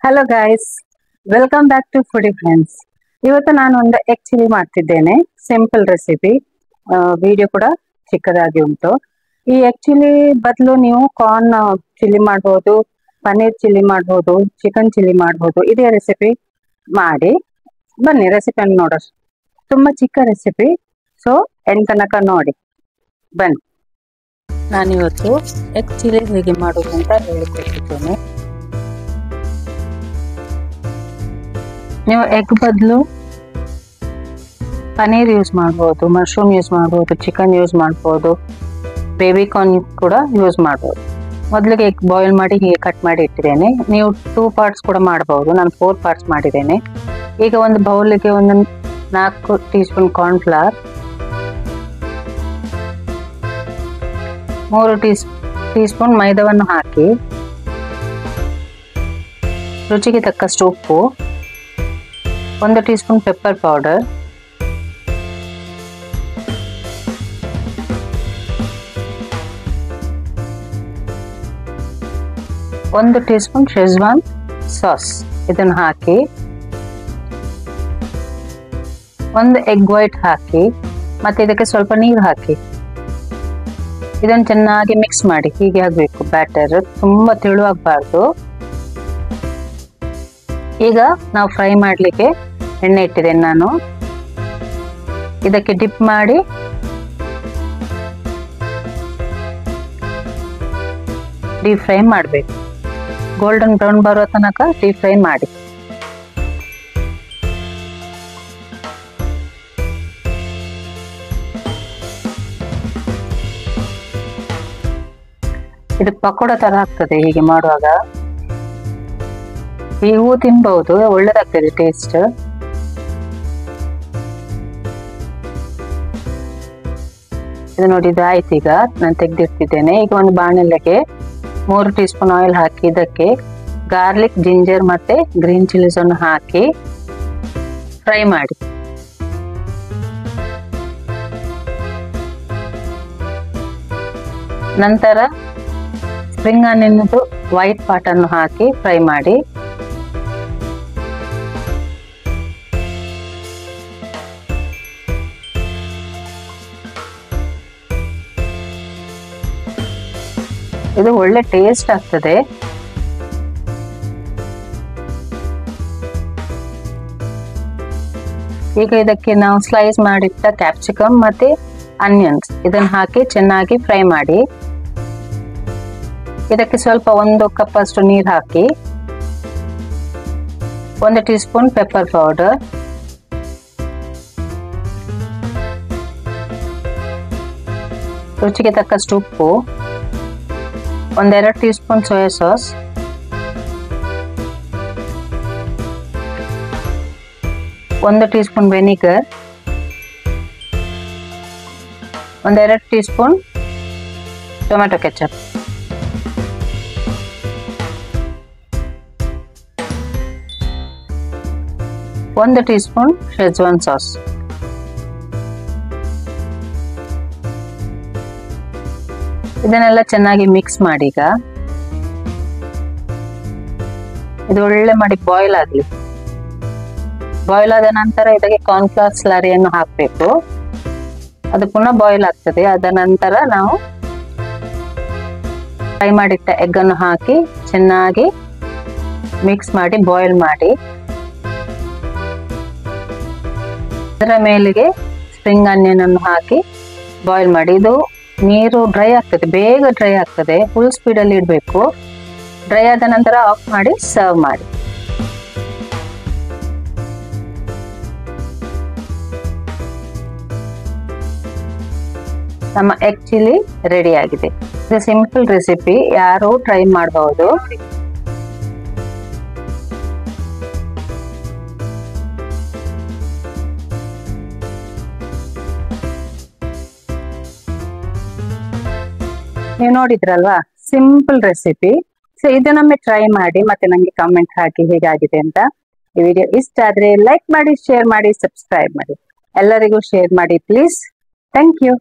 Hello guys, welcome back to foodie friends. ಇವತ್ತು ನಾನು ಒಂದು ಎಗ್ ಚಿಲ್ಲಿ ಮಾಡ್ತಿದ್ದೇನೆ. ಸಿಂಪಲ್ ರೆಸಿಪಿ, ವಿಡಿಯೋ ಕೂಡ ಚಿಕ್ಕದಾಗಿ ಉಂಟು. ಈ ಎಗ್ ಚಿಲ್ಲಿ ಬದಲು ನೀವು ಕಾರ್ನ್ ಚಿಲ್ಲಿ ಮಾಡ್ಬೋದು, ಪನ್ನೀರ್ ಚಿಲ್ಲಿ ಮಾಡ್ಬೋದು, ಚಿಕನ್ ಚಿಲ್ಲಿ ಮಾಡ್ಬೋದು. ಇದೇ ರೆಸಿಪಿ ಮಾಡಿ ಬನ್ನಿ, ರೆಸಿಪಿಯನ್ನು ನೋಡೋಣ. ತುಂಬಾ ಚಿಕ್ಕ ರೆಸಿಪಿ, ಸೊ ಎಂಡ್ ತನಕ ನೋಡಿ ಬನ್ನಿ. ನಾನಿವತ್ತು ಎಗ್ ಚಿಲ್ಲಿ ಹೇಗೆ ಮಾಡೋದು ಅಂತ ಹೇಳಿಕೊಡ್ತಿದ್ದೇನೆ. ನೀವು ಎಗ್ ಬದಲು ಪನ್ನೀರ್ ಯೂಸ್ ಮಾಡ್ಬೋದು, ಮಶ್ರೂಮ್ ಯೂಸ್ ಮಾಡ್ಬೋದು, ಚಿಕನ್ ಯೂಸ್ ಮಾಡ್ಬೋದು, ಬೇಬಿ ಕಾರ್ನ್ ಕೂಡ ಯೂಸ್ ಮಾಡ್ಬೋದು. ಮೊದಲಿಗೆ ಎಗ್ ಬಾಯ್ಲ್ ಮಾಡಿ ಹೀಗೆ ಕಟ್ ಮಾಡಿ ಇಟ್ಟಿದ್ದೇನೆ. ನೀವು 2 ಪಾರ್ಟ್ಸ್ ಕೂಡ ಮಾಡ್ಬೋದು, ನಾನು 4 ಪಾರ್ಟ್ಸ್ ಮಾಡಿದ್ದೇನೆ. ಈಗ ಒಂದು ಬೌಲಿಗೆ ಒಂದು 4 teaspoon cornflour, 3 teaspoon ಮೈದಾವನ್ನು ಹಾಕಿ, ರುಚಿಗೆ ತಕ್ಕಷ್ಟು ಉಪ್ಪು, 1 teaspoon pepper powder, 1 teaspoon Schezwan sauce ಇದನ್ನು ಹಾಕಿ, 1 ಎಗ್ ವೈಟ್ ಹಾಕಿ, ಮತ್ತೆ ಇದಕ್ಕೆ ಸ್ವಲ್ಪ ನೀರು ಹಾಕಿ ಇದನ್ನು ಚೆನ್ನಾಗಿ ಮಿಕ್ಸ್ ಮಾಡಿ. ಹೀಗೆ ಆಗಬೇಕು ಬ್ಯಾಟರ್, ತುಂಬಾ ತೆಳುವಾಗಬಾರ್ದು. ಈಗ ನಾವು ಫ್ರೈ ಮಾಡಲಿಕ್ಕೆ ಎಣ್ಣೆ ಇಟ್ಟಿದ್ದೇನೆ ನಾನು. ಇದಕ್ಕೆ ಡಿಪ್ ಮಾಡಿ ಡೀಪ್ ಫ್ರೈ ಮಾಡಬೇಕು. ಗೋಲ್ಡನ್ ಬ್ರೌನ್ ಬರೋ ತನಕ ಡೀಪ್ ಫ್ರೈ ಮಾಡಿ. ಇದು ಪಕೋಡ ತರ ಆಗ್ತದೆ ಹೀಗೆ ಮಾಡುವಾಗ. ಈ ಹೂವು ತಿನ್ಬಹುದು, ಒಳ್ಳೇದಾಗ್ತದೆ ಟೇಸ್ಟ್. ಇದು ನೋಡಿ, ಇದು ಆಯ್ತು. ಈಗ ನಾನು ತೆಗೆದಿರ್ತಿದ್ದೇನೆ. ಈಗ ಒಂದು ಬಾಣಲೆಗೆ 3 ಟೀ ಸ್ಪೂನ್ ಆಯಿಲ್ ಹಾಕಿ, ಇದಕ್ಕೆ ಗಾರ್ಲಿಕ್, ಜಿಂಜರ್ ಮತ್ತೆ ಗ್ರೀನ್ ಚಿಲ್ಲೀಸ್ ಅನ್ನು ಹಾಕಿ ಫ್ರೈ ಮಾಡಿ. ನಂತರ ಸ್ಪ್ರಿಂಗ್ ಆನಿಯನ್ದು ವೈಟ್ ಪಾರ್ಟ್ ಅನ್ನು ಹಾಕಿ ಫ್ರೈ ಮಾಡಿ. ಇದು ಒಳ್ಳೆ ಟೇಸ್ಟ್ ಆಗ್ತದೆ. ಈಗ ಇದಕ್ಕೆ ನಾವು ಸ್ಲೈಸ್ ಮಾಡಿಟ್ಟ ಕ್ಯಾಪ್ಸಿಕಮ್ ಮತ್ತೆ ಆನಿಯನ್ಸ್ ಇದನ್ನು ಹಾಕಿ ಚೆನ್ನಾಗಿ ಫ್ರೈ ಮಾಡಿ. ಇದಕ್ಕೆ ಸ್ವಲ್ಪ 1 ಕಪ್ ಅಷ್ಟು ನೀರು ಹಾಕಿ, 1 ಟೀ ಸ್ಪೂನ್ ಪೆಪ್ಪರ್ ಪೌಡರ್, ರುಚಿಗೆ ತಕ್ಕಷ್ಟು ಉಪ್ಪು, 1-2 tea spoon soya sauce, 1 tea spoon vinegar, 1-2 tea spoon tomato ketchup, 1 teaspoon Schezwan sauce. ಇದನ್ನೆಲ್ಲ ಚೆನ್ನಾಗಿ ಮಿಕ್ಸ್ ಮಾಡಿ. ಈಗ ಇದು ಒಳ್ಳೆ ಮಾಡಿ ಬಾಯ್ಲ್ ಆಗಲಿ. ಬಾಯ್ಲ್ ಆದ ನಂತರ ಇದಕ್ಕೆ ಕಾರ್ನ್ಫ್ಲವರ್ ಸ್ಲರಿಯನ್ನು ಹಾಕಬೇಕು. ಅದು ಪುನಃ ಬಾಯ್ಲ್ ಆಗ್ತದೆ. ಅದ ನಂತರ ನಾವು ಫ್ರೈ ಮಾಡಿಟ್ಟ ಎಗ್ ಅನ್ನು ಹಾಕಿ ಚೆನ್ನಾಗಿ ಮಿಕ್ಸ್ ಮಾಡಿ ಬಾಯ್ಲ್ ಮಾಡಿ. ಅದರ ಮೇಲೆಗೆ ಸ್ಪ್ರಿಂಗ್ ಆನಿಯನ್ ಅನ್ನು ಹಾಕಿ ಬಾಯ್ಲ್ ಮಾಡಿ. ಇದು ನೀರು ಡ್ರೈ ಆಗ್ತದೆ, ಬೇಗ ಡ್ರೈ ಆಗ್ತದೆ. ಫುಲ್ ಸ್ಪೀಡ್ ಅಲ್ಲಿ ಇಡಬೇಕು. ಡ್ರೈ ಆದ ನಂತರ ಆಫ್ ಮಾಡಿ ಸರ್ವ್ ಮಾಡಿ. ನಮ್ಮ ಎಗ್ ಚಿಲ್ಲಿ ರೆಡಿ ಆಗಿದೆ. ಇದು ಸಿಂಪಲ್ ರೆಸಿಪಿ, ಯಾರು ಟ್ರೈ ಮಾಡಬಹುದು. ನೀವು ನೋಡಿದ್ರಲ್ವಾ, ಸಿಂಪಲ್ ರೆಸಿಪಿ. ಸೊ ಇದನ್ನೊಮ್ಮೆ ಟ್ರೈ ಮಾಡಿ, ಮತ್ತೆ ನಂಗೆ ಕಮೆಂಟ್ ಹಾಕಿ ಹೇಗಾಗಿದೆ ಅಂತ. ಈ ವಿಡಿಯೋ ಇಷ್ಟ ಆದ್ರೆ ಲೈಕ್ ಮಾಡಿ, ಶೇರ್ ಮಾಡಿ, ಸಬ್ಸ್ಕ್ರೈಬ್ ಮಾಡಿ. ಎಲ್ಲರಿಗೂ ಶೇರ್ ಮಾಡಿ ಪ್ಲೀಸ್. Thank you.